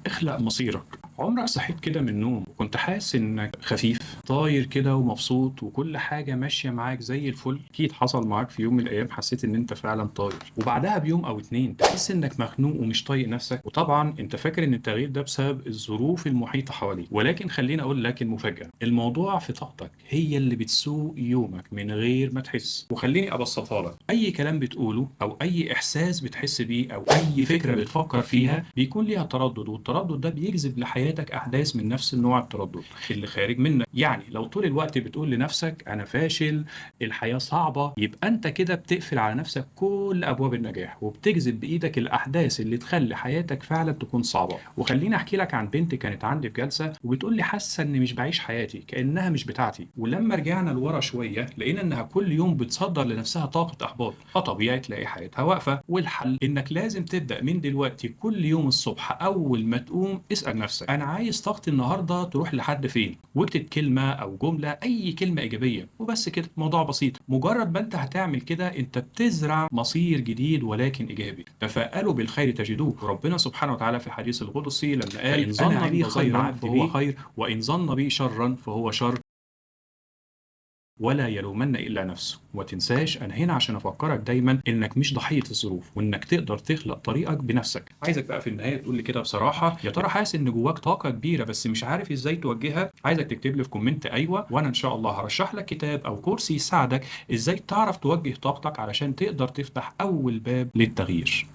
اخلق مصيرك. عمرك صحيت كده من النوم وكنت حاسس انك خفيف طاير كده ومبسوط وكل حاجة ماشية معاك زي الفل؟ اكيد حصل معاك في يوم من الايام حسيت ان انت فعلا طاير، وبعدها بيوم او اتنين تحس انك مخنوق ومش طايق نفسك، وطبعا انت فاكر ان التغيير ده بسبب الظروف المحيطة حواليك. ولكن خليني اقول لك المفاجأة، الموضوع في طاقتك هي اللي بتسوق يومك من غير ما تحس. وخليني ابسطها لك، اي كلام بتقوله او اي احساس بتحس بيه او اي فكرة بتفكر فيها بيكون ليها تردد، والتردد ده بيجذب لحياتك احداث من نفس النوع التردد اللي خارج منك. يعني لو طول الوقت بتقول لنفسك انا فاشل، الحياة صعبة، يبقى انت كده بتقفل على نفسك كل ابواب النجاح وبتجذب بايدك الاحداث اللي تخلي حياتك فعلا تكون صعبة. وخليني احكي لك عن بنت كانت عندي في جلسة وبتقول لي حاسة اني مش بعيش حياتي، كانها مش بتاعتي. ولما رجعنا لورا شوية لقينا انها كل يوم بتصدر لنفسها طاقة احباط، فطبيعي تلاقي حياتها واقفة. والحل انك لازم تبدا من دلوقتي كل يوم الصبح اول ما تقوم اسال نفسك انا عايز طاقتي النهارده تروح لحد فين، واكتب كلمه او جمله، اي كلمه ايجابيه وبس كده. موضوع بسيط، مجرد ما انت هتعمل كده انت بتزرع مصير جديد ولكن ايجابي. تفاءلوا بالخير تجدوه. ربنا سبحانه وتعالى في الحديث القدسي لما قال فان ظن بي خيرا فهو خير وان ظن بي شرا فهو شر ولا يلومن إلا نفسه. وما تنساش أنا هنا عشان أفكرك دايما إنك مش ضحية الظروف، وإنك تقدر تخلق طريقك بنفسك. عايزك بقى في النهاية تقول لي كده بصراحة، يا ترى حاسس إن جواك طاقة كبيرة بس مش عارف إزاي توجهها؟ عايزك تكتب لي في كومنت أيوه، وأنا إن شاء الله هرشح لك كتاب أو كورس يساعدك إزاي تعرف توجه طاقتك علشان تقدر تفتح أول باب للتغيير.